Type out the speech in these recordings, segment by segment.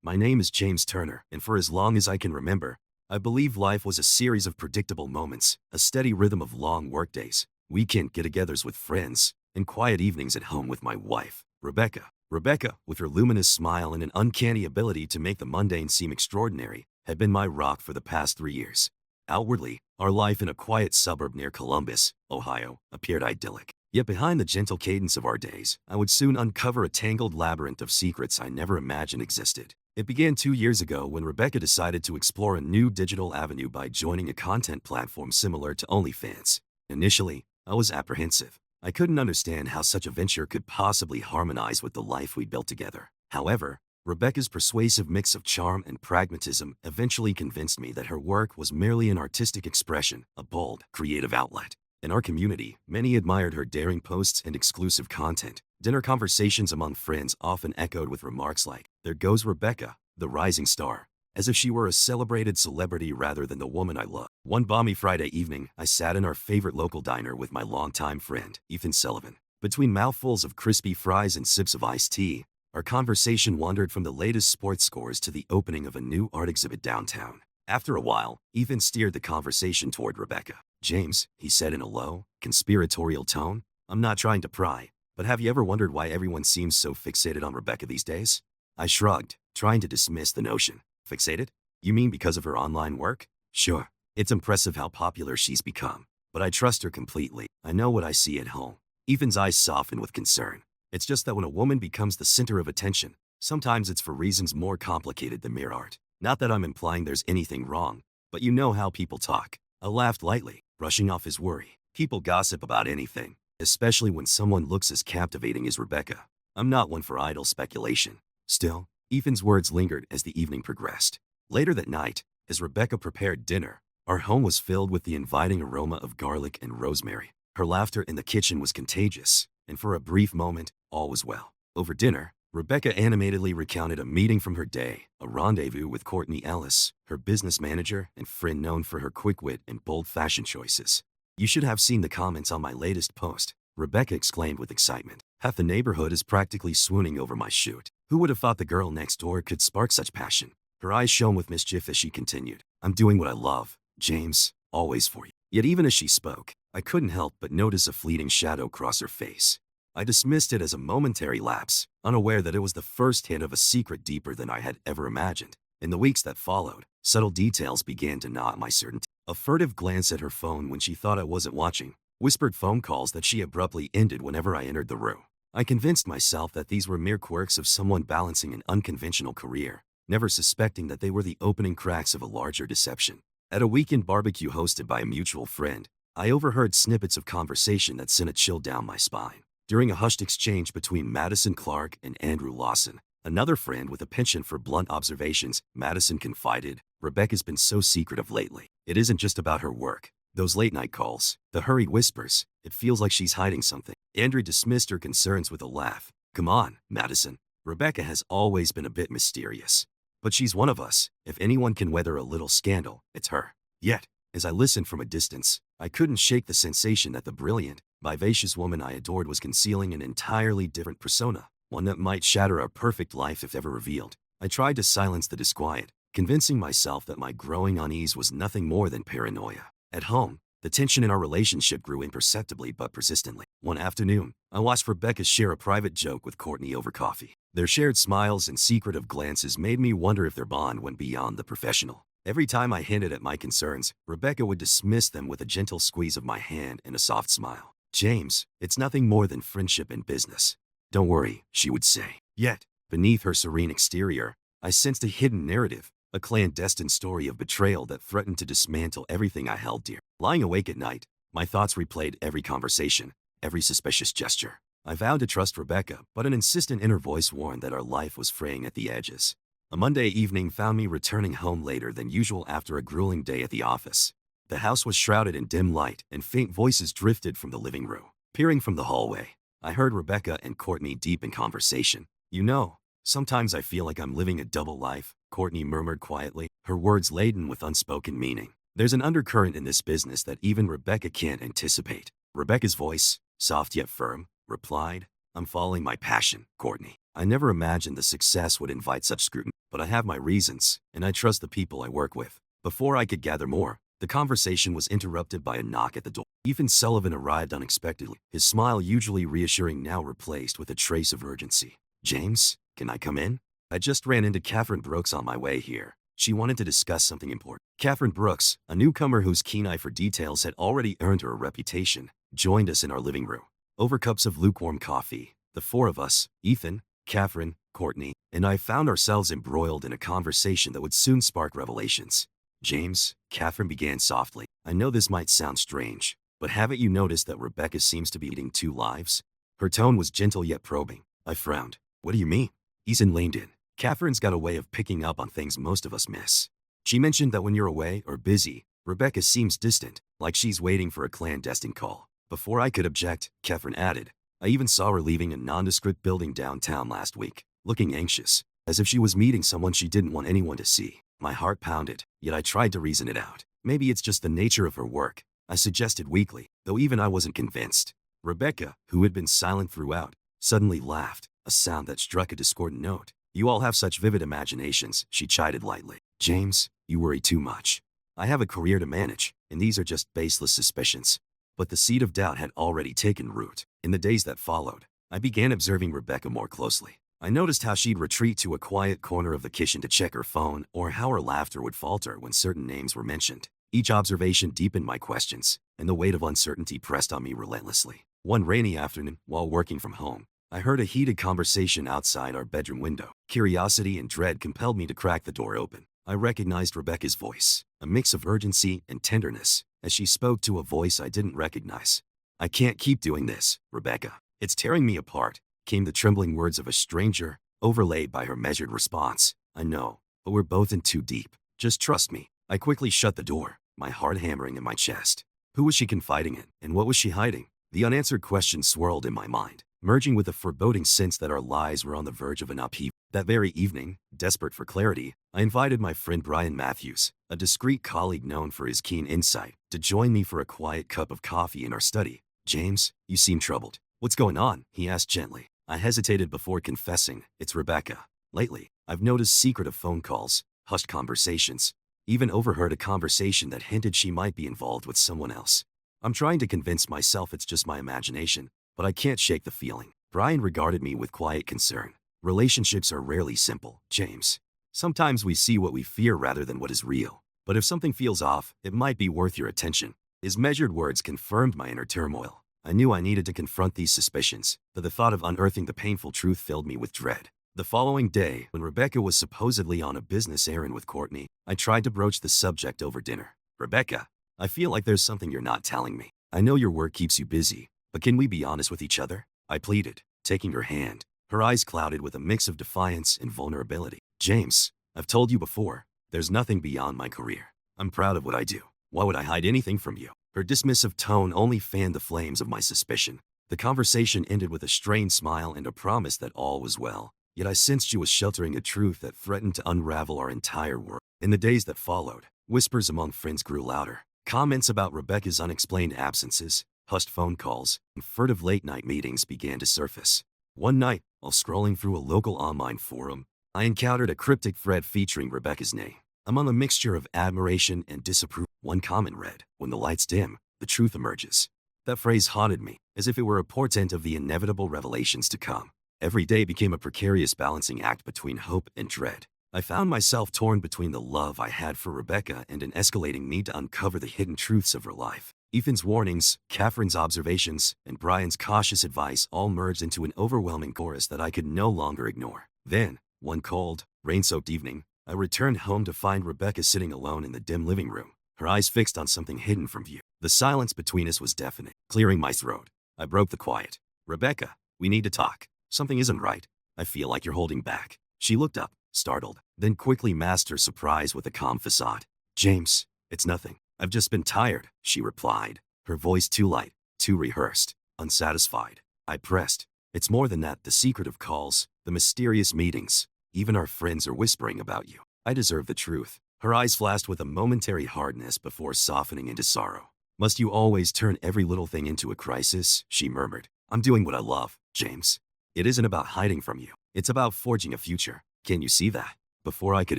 My name is James Turner, and for as long as I can remember, I believe life was a series of predictable moments, a steady rhythm of long workdays, weekend get-togethers with friends, and quiet evenings at home with my wife, Rebecca. Rebecca, with her luminous smile and an uncanny ability to make the mundane seem extraordinary, had been my rock for the past 3 years. Outwardly, our life in a quiet suburb near Columbus, Ohio, appeared idyllic. Yet behind the gentle cadence of our days, I would soon uncover a tangled labyrinth of secrets I never imagined existed. It began 2 years ago when Rebecca decided to explore a new digital avenue by joining a content platform similar to OnlyFans. Initially, I was apprehensive. I couldn't understand how such a venture could possibly harmonize with the life we built together. However, Rebecca's persuasive mix of charm and pragmatism eventually convinced me that her work was merely an artistic expression, a bold, creative outlet. In our community, many admired her daring posts and exclusive content. Dinner conversations among friends often echoed with remarks like, "There goes Rebecca, the rising star," as if she were a celebrated celebrity rather than the woman I love. One balmy Friday evening, I sat in our favorite local diner with my longtime friend, Ethan Sullivan. Between mouthfuls of crispy fries and sips of iced tea, our conversation wandered from the latest sports scores to the opening of a new art exhibit downtown. After a while, Ethan steered the conversation toward Rebecca. "James," he said in a low, conspiratorial tone, "I'm not trying to pry, but have you ever wondered why everyone seems so fixated on Rebecca these days?" I shrugged, trying to dismiss the notion. "Fixated? You mean because of her online work?" "Sure. It's impressive how popular she's become. But I trust her completely. I know what I see at home." Ethan's eyes softened with concern. "It's just that when a woman becomes the center of attention, sometimes it's for reasons more complicated than mere art. Not that I'm implying there's anything wrong, but you know how people talk." I laughed lightly, brushing off his worry. People gossip about anything, especially when someone looks as captivating as Rebecca. I'm not one for idle speculation. Still, Ethan's words lingered as the evening progressed. Later that night, as Rebecca prepared dinner, our home was filled with the inviting aroma of garlic and rosemary. Her laughter in the kitchen was contagious, and for a brief moment, all was well. Over dinner, Rebecca animatedly recounted a meeting from her day, a rendezvous with Courtney Ellis, her business manager and friend known for her quick wit and bold fashion choices. "You should have seen the comments on my latest post," Rebecca exclaimed with excitement. "Half the neighborhood is practically swooning over my shoot. Who would have thought the girl next door could spark such passion?" Her eyes shone with mischief as she continued, "I'm doing what I love, James, always for you." Yet even as she spoke, I couldn't help but notice a fleeting shadow cross her face. I dismissed it as a momentary lapse, unaware that it was the first hint of a secret deeper than I had ever imagined. In the weeks that followed, subtle details began to gnaw at my certainty. A furtive glance at her phone when she thought I wasn't watching, whispered phone calls that she abruptly ended whenever I entered the room. I convinced myself that these were mere quirks of someone balancing an unconventional career, never suspecting that they were the opening cracks of a larger deception. At a weekend barbecue hosted by a mutual friend, I overheard snippets of conversation that sent a chill down my spine. During a hushed exchange between Madison Clark and Andrew Lawson, another friend with a penchant for blunt observations, Madison confided, "Rebecca's been so secretive lately. It isn't just about her work. Those late-night calls, the hurried whispers, it feels like she's hiding something." Andrew dismissed her concerns with a laugh. "Come on, Madison. Rebecca has always been a bit mysterious. But she's one of us. If anyone can weather a little scandal, it's her." Yet, as I listened from a distance, I couldn't shake the sensation that the brilliant, vivacious woman I adored was concealing an entirely different persona, one that might shatter our perfect life if ever revealed. I tried to silence the disquiet, convincing myself that my growing unease was nothing more than paranoia. At home, the tension in our relationship grew imperceptibly but persistently. One afternoon, I watched Rebecca share a private joke with Courtney over coffee. Their shared smiles and secretive glances made me wonder if their bond went beyond the professional. Every time I hinted at my concerns, Rebecca would dismiss them with a gentle squeeze of my hand and a soft smile. "James, it's nothing more than friendship and business. Don't worry," she would say. Yet, beneath her serene exterior, I sensed a hidden narrative, a clandestine story of betrayal that threatened to dismantle everything I held dear. Lying awake at night, my thoughts replayed every conversation, every suspicious gesture. I vowed to trust Rebecca, but an insistent inner voice warned that our life was fraying at the edges. A Monday evening found me returning home later than usual after a grueling day at the office. The house was shrouded in dim light, and faint voices drifted from the living room. Peering from the hallway, I heard Rebecca and Courtney deep in conversation. "You know, sometimes I feel like I'm living a double life," Courtney murmured quietly, her words laden with unspoken meaning. "There's an undercurrent in this business that even Rebecca can't anticipate." Rebecca's voice, soft yet firm, replied, "I'm following my passion, Courtney. I never imagined the success would invite such scrutiny." but I have my reasons, and I trust the people I work with. Before I could gather more, the conversation was interrupted by a knock at the door. Ethan Sullivan arrived unexpectedly, his smile usually reassuring now replaced with a trace of urgency. James, can I come in? I just ran into Catherine Brooks on my way here. She wanted to discuss something important. Catherine Brooks, a newcomer whose keen eye for details had already earned her a reputation, joined us in our living room. Over cups of lukewarm coffee, the four of us, Ethan, Catherine, Courtney, and I found ourselves embroiled in a conversation that would soon spark revelations. James, Catherine began softly, I know this might sound strange, but haven't you noticed that Rebecca seems to be leading two lives? Her tone was gentle yet probing. I frowned. What do you mean? Ethan leaned in. Catherine's got a way of picking up on things most of us miss. She mentioned that when you're away or busy, Rebecca seems distant, like she's waiting for a clandestine call. Before I could object, Catherine added, I even saw her leaving a nondescript building downtown last week, looking anxious, as if she was meeting someone she didn't want anyone to see. My heart pounded, yet I tried to reason it out. Maybe it's just the nature of her work, I suggested weakly, though even I wasn't convinced. Rebecca, who had been silent throughout, suddenly laughed, a sound that struck a discordant note. You all have such vivid imaginations, she chided lightly. James, you worry too much. I have a career to manage, and these are just baseless suspicions. But the seed of doubt had already taken root. In the days that followed, I began observing Rebecca more closely. I noticed how she'd retreat to a quiet corner of the kitchen to check her phone, or how her laughter would falter when certain names were mentioned. Each observation deepened my questions, and the weight of uncertainty pressed on me relentlessly. One rainy afternoon, while working from home, I heard a heated conversation outside our bedroom window. Curiosity and dread compelled me to crack the door open. I recognized Rebecca's voice, a mix of urgency and tenderness, as she spoke to a voice I didn't recognize. I can't keep doing this, Rebecca. It's tearing me apart, came the trembling words of a stranger, overlaid by her measured response. I know, but we're both in too deep. Just trust me. I quickly shut the door, my heart hammering in my chest. Who was she confiding in, and what was she hiding? The unanswered question swirled in my mind, merging with a foreboding sense that our lives were on the verge of an upheaval. That very evening, desperate for clarity, I invited my friend Brian Matthews, a discreet colleague known for his keen insight, to join me for a quiet cup of coffee in our study. James, you seem troubled. What's going on? He asked gently. I hesitated before confessing, it's Rebecca. Lately, I've noticed secretive phone calls, hushed conversations, even overheard a conversation that hinted she might be involved with someone else. I'm trying to convince myself it's just my imagination, but I can't shake the feeling. Brian regarded me with quiet concern. Relationships are rarely simple, James. Sometimes we see what we fear rather than what is real. But if something feels off, it might be worth your attention. His measured words confirmed my inner turmoil. I knew I needed to confront these suspicions, but the thought of unearthing the painful truth filled me with dread. The following day, when Rebecca was supposedly on a business errand with Courtney, I tried to broach the subject over dinner. Rebecca, I feel like there's something you're not telling me. I know your work keeps you busy, but can we be honest with each other? I pleaded, taking her hand. Her eyes clouded with a mix of defiance and vulnerability. James, I've told you before, there's nothing beyond my career. I'm proud of what I do. Why would I hide anything from you? Her dismissive tone only fanned the flames of my suspicion. The conversation ended with a strained smile and a promise that all was well. Yet I sensed she was sheltering a truth that threatened to unravel our entire world. In the days that followed, whispers among friends grew louder. Comments about Rebecca's unexplained absences, hushed phone calls, and furtive late-night meetings began to surface. One night, while scrolling through a local online forum, I encountered a cryptic thread featuring Rebecca's name. Among a mixture of admiration and disapproval, one comment read, "When the lights dim, the truth emerges." That phrase haunted me, as if it were a portent of the inevitable revelations to come. Every day became a precarious balancing act between hope and dread. I found myself torn between the love I had for Rebecca and an escalating need to uncover the hidden truths of her life. Ethan's warnings, Catherine's observations, and Brian's cautious advice all merged into an overwhelming chorus that I could no longer ignore. Then, one cold, rain-soaked evening, I returned home to find Rebecca sitting alone in the dim living room, her eyes fixed on something hidden from view. The silence between us was deafening. Clearing my throat, I broke the quiet. Rebecca, we need to talk. Something isn't right. I feel like you're holding back. She looked up, startled, then quickly masked her surprise with a calm facade. James, it's nothing. I've just been tired, she replied, her voice too light, too rehearsed, unsatisfied. I pressed. It's more than that, the secretive calls, the mysterious meetings, even our friends are whispering about you. I deserve the truth. Her eyes flashed with a momentary hardness before softening into sorrow. Must you always turn every little thing into a crisis? She murmured. I'm doing what I love, James. It isn't about hiding from you. It's about forging a future. Can you see that? Before I could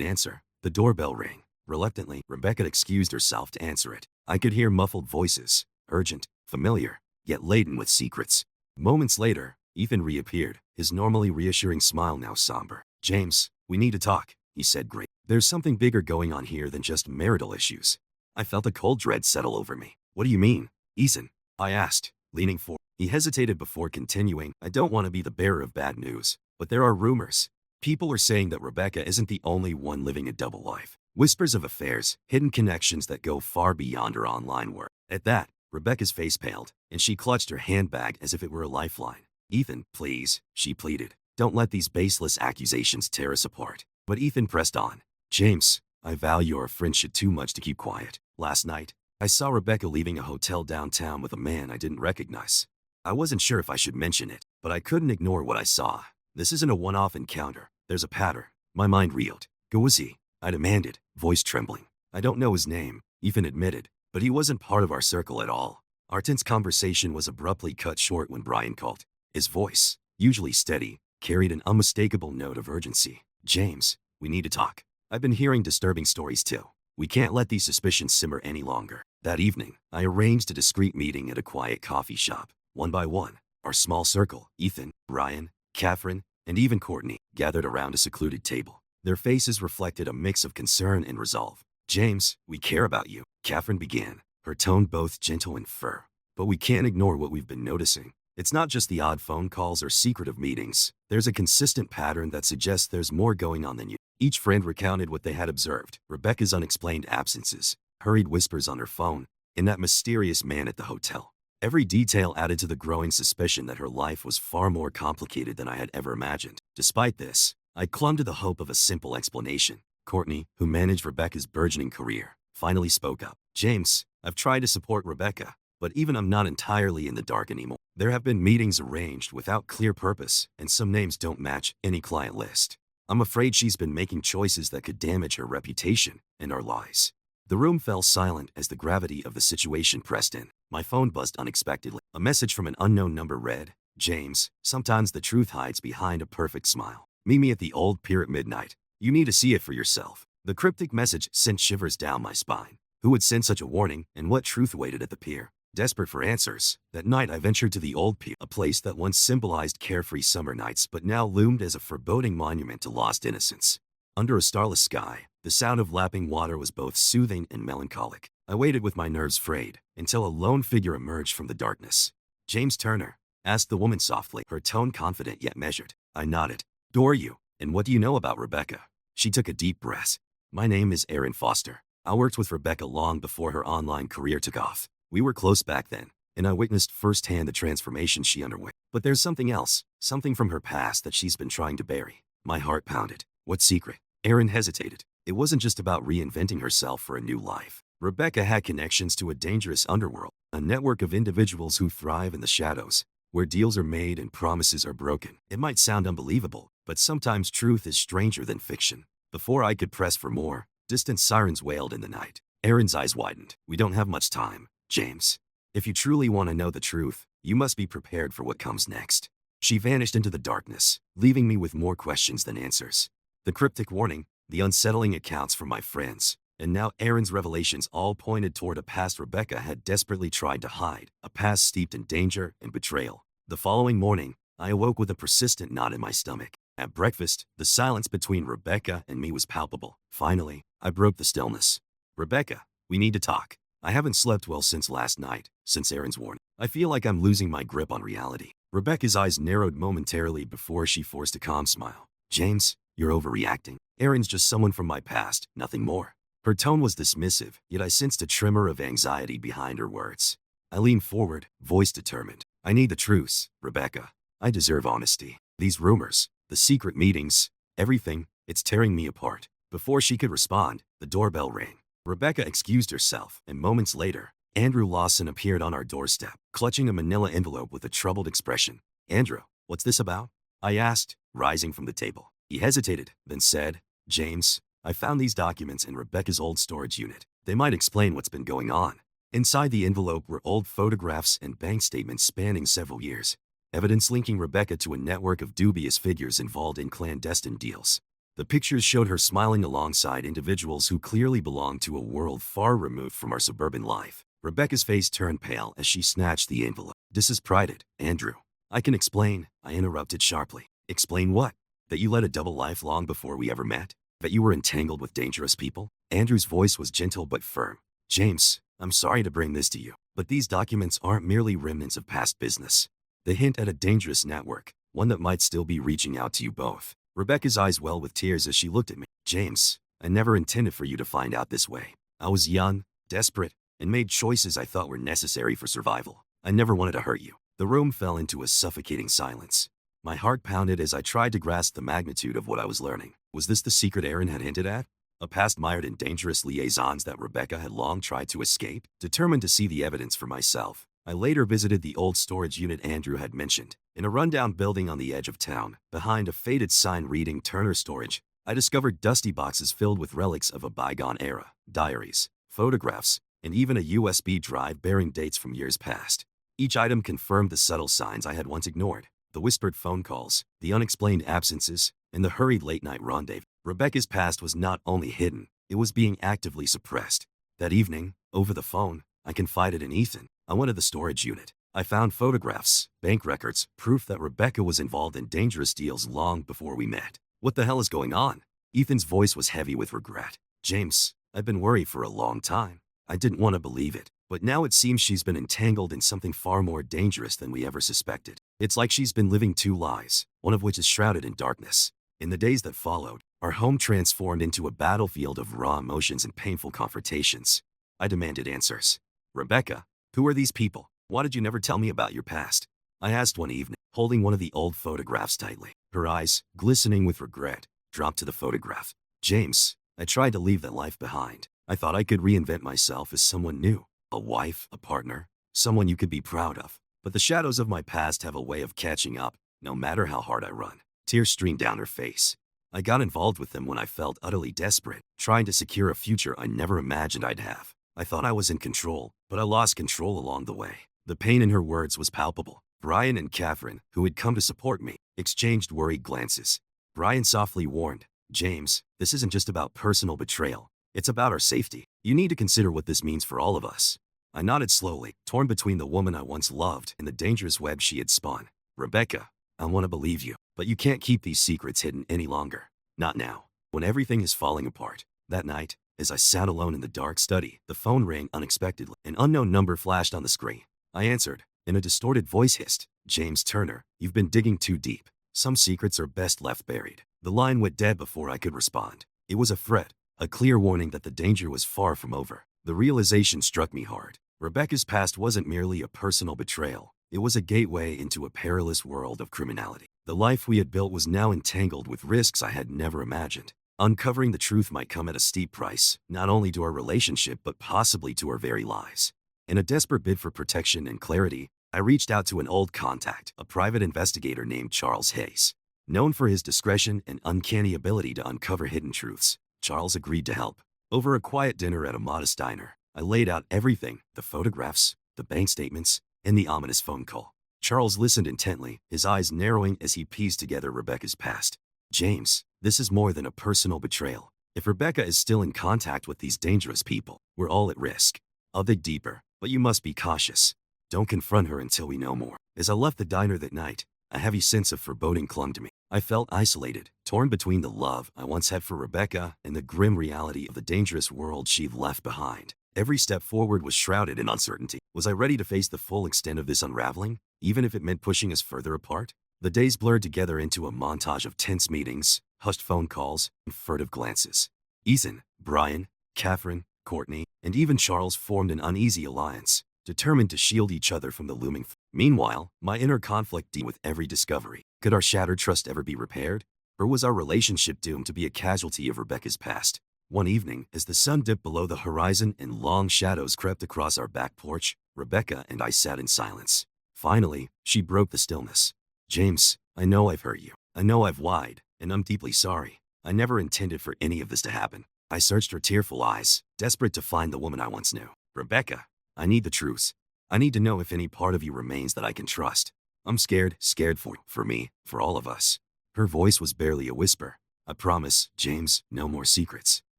answer, the doorbell rang. Reluctantly, Rebecca excused herself to answer it. I could hear muffled voices, urgent, familiar, yet laden with secrets. Moments later, Ethan reappeared, his normally reassuring smile now somber. "James, we need to talk," he said gravely. "There's something bigger going on here than just marital issues." I felt a cold dread settle over me. "What do you mean, Ethan?" I asked, leaning forward. He hesitated before continuing. "I don't want to be the bearer of bad news, but there are rumors. People are saying that Rebecca isn't the only one living a double life. Whispers of affairs, hidden connections that go far beyond her online work." At that, Rebecca's face paled, and she clutched her handbag as if it were a lifeline. "Ethan, please," she pleaded. "Don't let these baseless accusations tear us apart." But Ethan pressed on. "James, I value our friendship too much to keep quiet. Last night, I saw Rebecca leaving a hotel downtown with a man I didn't recognize. I wasn't sure if I should mention it, but I couldn't ignore what I saw. This isn't a one-off encounter. There's a pattern." My mind reeled. "Who was he?" I demanded, voice trembling. "I don't know his name," Ethan admitted, "but he wasn't part of our circle at all." Our tense conversation was abruptly cut short when Brian called. His voice, usually steady, carried an unmistakable note of urgency. "James, we need to talk. I've been hearing disturbing stories too. We can't let these suspicions simmer any longer." That evening, I arranged a discreet meeting at a quiet coffee shop. One by one, our small circle, Ethan, Ryan, Catherine, and even Courtney, gathered around a secluded table. Their faces reflected a mix of concern and resolve. "James, we care about you," Catherine began, her tone both gentle and firm. "But we can't ignore what we've been noticing. It's not just the odd phone calls or secretive meetings. There's a consistent pattern that suggests there's more going on than you." Each friend recounted what they had observed: Rebecca's unexplained absences, hurried whispers on her phone, and that mysterious man at the hotel. Every detail added to the growing suspicion that her life was far more complicated than I had ever imagined. Despite this, I clung to the hope of a simple explanation. Courtney, who managed Rebecca's burgeoning career, finally spoke up. "James, I've tried to support Rebecca, but even I'm not entirely in the dark anymore. There have been meetings arranged without clear purpose, and some names don't match any client list. I'm afraid she's been making choices that could damage her reputation and our lives." The room fell silent as the gravity of the situation pressed in. My phone buzzed unexpectedly. A message from an unknown number read, "James, sometimes the truth hides behind a perfect smile. Meet me at the old pier at midnight. You need to see it for yourself." The cryptic message sent shivers down my spine. Who would send such a warning, and what truth waited at the pier? Desperate for answers, that night I ventured to the old pier, a place that once symbolized carefree summer nights but now loomed as a foreboding monument to lost innocence. Under a starless sky, the sound of lapping water was both soothing and melancholic. I waited with my nerves frayed, until a lone figure emerged from the darkness. "James Turner?" asked the woman softly, her tone confident yet measured. I nodded. "Adore you, and what do you know about Rebecca?" She took a deep breath. "My name is Aaron Foster. I worked with Rebecca long before her online career took off. We were close back then, and I witnessed firsthand the transformation she underwent. But there's something else, something from her past that she's been trying to bury." My heart pounded. "What secret?" Aaron hesitated. "It wasn't just about reinventing herself for a new life. Rebecca had connections to a dangerous underworld, a network of individuals who thrive in the shadows, where deals are made and promises are broken." It might sound unbelievable, but sometimes truth is stranger than fiction. Before I could press for more, distant sirens wailed in the night. Aaron's eyes widened. "We don't have much time, James. If you truly want to know the truth, you must be prepared for what comes next." She vanished into the darkness, leaving me with more questions than answers. The cryptic warning, the unsettling accounts from my friends, and now Aaron's revelations all pointed toward a past Rebecca had desperately tried to hide, a past steeped in danger and betrayal. The following morning, I awoke with a persistent knot in my stomach. At breakfast, the silence between Rebecca and me was palpable. Finally, I broke the stillness. "Rebecca, we need to talk. I haven't slept well since last night, since Aaron's warning. I feel like I'm losing my grip on reality." Rebecca's eyes narrowed momentarily before she forced a calm smile. "James, you're overreacting. Aaron's just someone from my past, nothing more." Her tone was dismissive, yet I sensed a tremor of anxiety behind her words. I leaned forward, voice determined. "I need the truth, Rebecca. I deserve honesty. These rumors, the secret meetings, everything, it's tearing me apart." Before she could respond, the doorbell rang. Rebecca excused herself, and moments later, Andrew Lawson appeared on our doorstep, clutching a manila envelope with a troubled expression. "Andrew, what's this about?" I asked, rising from the table. He hesitated, then said, "James, I found these documents in Rebecca's old storage unit. They might explain what's been going on." Inside the envelope were old photographs and bank statements spanning several years, evidence linking Rebecca to a network of dubious figures involved in clandestine deals. The pictures showed her smiling alongside individuals who clearly belonged to a world far removed from our suburban life. Rebecca's face turned pale as she snatched the envelope. This is private, Andrew. I can explain, I interrupted sharply. Explain what? That you led a double life long before we ever met? That you were entangled with dangerous people? Andrew's voice was gentle but firm. James, I'm sorry to bring this to you, but these documents aren't merely remnants of past business. They hint at a dangerous network, one that might still be reaching out to you both. Rebecca's eyes welled with tears as she looked at me. James, I never intended for you to find out this way. I was young, desperate, and made choices I thought were necessary for survival. I never wanted to hurt you. The room fell into a suffocating silence. My heart pounded as I tried to grasp the magnitude of what I was learning. Was this the secret Aaron had hinted at? A past mired in dangerous liaisons that Rebecca had long tried to escape? Determined to see the evidence for myself, I later visited the old storage unit Andrew had mentioned. In a rundown building on the edge of town, behind a faded sign reading Turner Storage, I discovered dusty boxes filled with relics of a bygone era, diaries, photographs, and even a USB drive bearing dates from years past. Each item confirmed the subtle signs I had once ignored: the whispered phone calls, the unexplained absences, and the hurried late-night rendezvous. Rebecca's past was not only hidden, it was being actively suppressed. That evening, over the phone, I confided in Ethan. I went to the storage unit. I found photographs, bank records, proof that Rebecca was involved in dangerous deals long before we met. What the hell is going on? Ethan's voice was heavy with regret. James, I've been worried for a long time. I didn't want to believe it, but now it seems she's been entangled in something far more dangerous than we ever suspected. It's like she's been living two lives, one of which is shrouded in darkness. In the days that followed, our home transformed into a battlefield of raw emotions and painful confrontations. I demanded answers. Rebecca, who are these people? Why did you never tell me about your past? I asked one evening, holding one of the old photographs tightly. Her eyes, glistening with regret, dropped to the photograph. James, I tried to leave that life behind. I thought I could reinvent myself as someone new, a wife, a partner, someone you could be proud of. But the shadows of my past have a way of catching up, no matter how hard I run. Tears streamed down her face. I got involved with them when I felt utterly desperate, trying to secure a future I never imagined I'd have. I thought I was in control, but I lost control along the way. The pain in her words was palpable. Brian and Catherine, who had come to support me, exchanged worried glances. Brian softly warned, James, this isn't just about personal betrayal. It's about our safety. You need to consider what this means for all of us. I nodded slowly, torn between the woman I once loved and the dangerous web she had spun. Rebecca, I want to believe you, but you can't keep these secrets hidden any longer. Not now, when everything is falling apart. That night, as I sat alone in the dark study, the phone rang unexpectedly. An unknown number flashed on the screen. I answered, and a distorted voice hissed, James Turner, you've been digging too deep. Some secrets are best left buried. The line went dead before I could respond. It was a threat, a clear warning that the danger was far from over. The realization struck me hard. Rebecca's past wasn't merely a personal betrayal. It was a gateway into a perilous world of criminality. The life we had built was now entangled with risks I had never imagined. Uncovering the truth might come at a steep price, not only to our relationship but possibly to our very lives. In a desperate bid for protection and clarity, I reached out to an old contact, a private investigator named Charles Hayes. Known for his discretion and uncanny ability to uncover hidden truths, Charles agreed to help. Over a quiet dinner at a modest diner, I laid out everything: the photographs, the bank statements, and the ominous phone call. Charles listened intently, his eyes narrowing as he pieced together Rebecca's past. James, this is more than a personal betrayal. If Rebecca is still in contact with these dangerous people, we're all at risk. I'll dig deeper, but you must be cautious. Don't confront her until we know more. As I left the diner that night, a heavy sense of foreboding clung to me. I felt isolated, torn between the love I once had for Rebecca and the grim reality of the dangerous world she'd left behind. Every step forward was shrouded in uncertainty. Was I ready to face the full extent of this unraveling, even if it meant pushing us further apart? The days blurred together into a montage of tense meetings, hushed phone calls, and furtive glances. Ethan, Brian, Catherine, Courtney, and even Charles formed an uneasy alliance, determined to shield each other from the looming threat. Meanwhile, my inner conflict deepened with every discovery. Could our shattered trust ever be repaired? Or was our relationship doomed to be a casualty of Rebecca's past? One evening, as the sun dipped below the horizon and long shadows crept across our back porch, Rebecca and I sat in silence. Finally, she broke the stillness. James, I know I've hurt you. I know I've lied, and I'm deeply sorry. I never intended for any of this to happen. I searched her tearful eyes, desperate to find the woman I once knew. Rebecca, I need the truth. I need to know if any part of you remains that I can trust. I'm scared for me, for all of us. Her voice was barely a whisper, I promise, James, no more secrets.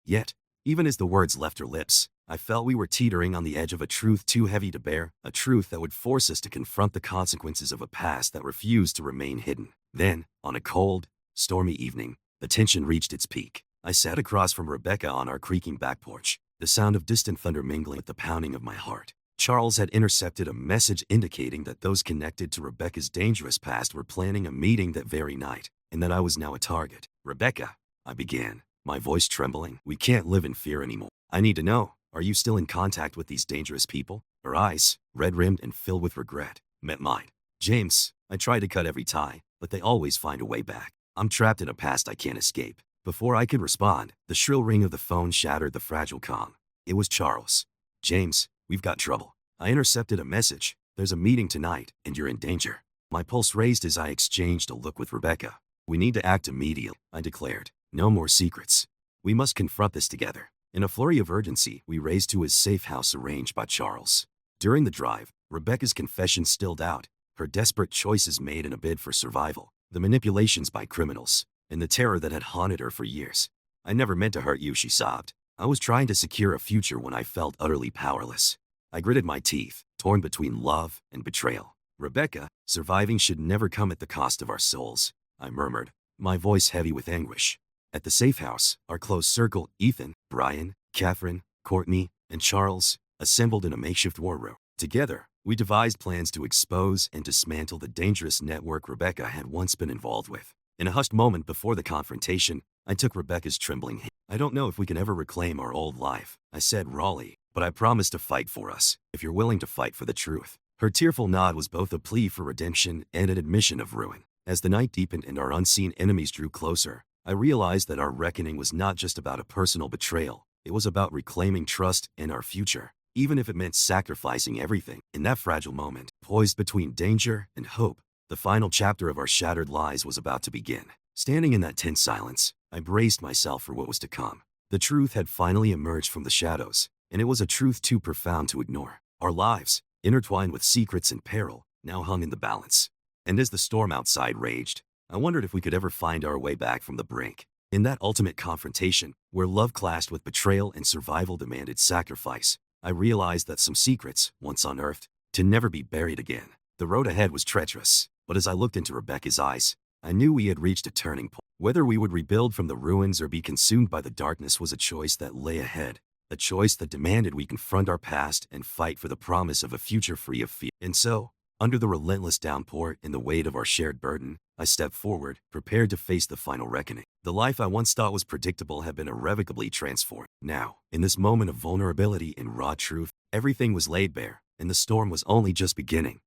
Yet, even as the words left her lips, I felt we were teetering on the edge of a truth too heavy to bear, a truth that would force us to confront the consequences of a past that refused to remain hidden. Then, on a cold, stormy evening, the tension reached its peak. I sat across from Rebecca on our creaking back porch, the sound of distant thunder mingling with the pounding of my heart. Charles had intercepted a message indicating that those connected to Rebecca's dangerous past were planning a meeting that very night, and that I was now a target. "Rebecca," I began, my voice trembling, "we can't live in fear anymore. I need to know, are you still in contact with these dangerous people?" Her eyes, red-rimmed and filled with regret, met mine. "James, I try to cut every tie, but they always find a way back. I'm trapped in a past I can't escape." Before I could respond, the shrill ring of the phone shattered the fragile calm. It was Charles. "James, we've got trouble. I intercepted a message. There's a meeting tonight, and you're in danger." My pulse raised as I exchanged a look with Rebecca. "We need to act immediately," I declared. "No more secrets. We must confront this together." In a flurry of urgency, we raced to his safe house arranged by Charles. During the drive, Rebecca's confession stilled out, her desperate choices made in a bid for survival, the manipulations by criminals, and the terror that had haunted her for years. "I never meant to hurt you," she sobbed. "I was trying to secure a future when I felt utterly powerless." I gritted my teeth, torn between love and betrayal. "Rebecca, surviving should never come at the cost of our souls," I murmured, my voice heavy with anguish. At the safe house, our close circle, Ethan, Brian, Catherine, Courtney, and Charles, assembled in a makeshift war room. Together, we devised plans to expose and dismantle the dangerous network Rebecca had once been involved with. In a hushed moment before the confrontation, I took Rebecca's trembling hand. "I don't know if we can ever reclaim our old life," I said rawly, "but I promise to fight for us, if you're willing to fight for the truth." Her tearful nod was both a plea for redemption and an admission of ruin. As the night deepened and our unseen enemies drew closer, I realized that our reckoning was not just about a personal betrayal. It was about reclaiming trust in our future, even if it meant sacrificing everything. In that fragile moment, poised between danger and hope, the final chapter of our shattered lives was about to begin. Standing in that tense silence, I braced myself for what was to come. The truth had finally emerged from the shadows, and it was a truth too profound to ignore. Our lives, intertwined with secrets and peril, now hung in the balance. And as the storm outside raged, I wondered if we could ever find our way back from the brink. In that ultimate confrontation, where love clashed with betrayal and survival demanded sacrifice, I realized that some secrets, once unearthed, to never be buried again. The road ahead was treacherous, but as I looked into Rebecca's eyes, I knew we had reached a turning point. Whether we would rebuild from the ruins or be consumed by the darkness was a choice that lay ahead, a choice that demanded we confront our past and fight for the promise of a future free of fear. And so, under the relentless downpour and the weight of our shared burden, I stepped forward, prepared to face the final reckoning. The life I once thought was predictable had been irrevocably transformed. Now, in this moment of vulnerability and raw truth, everything was laid bare, and the storm was only just beginning.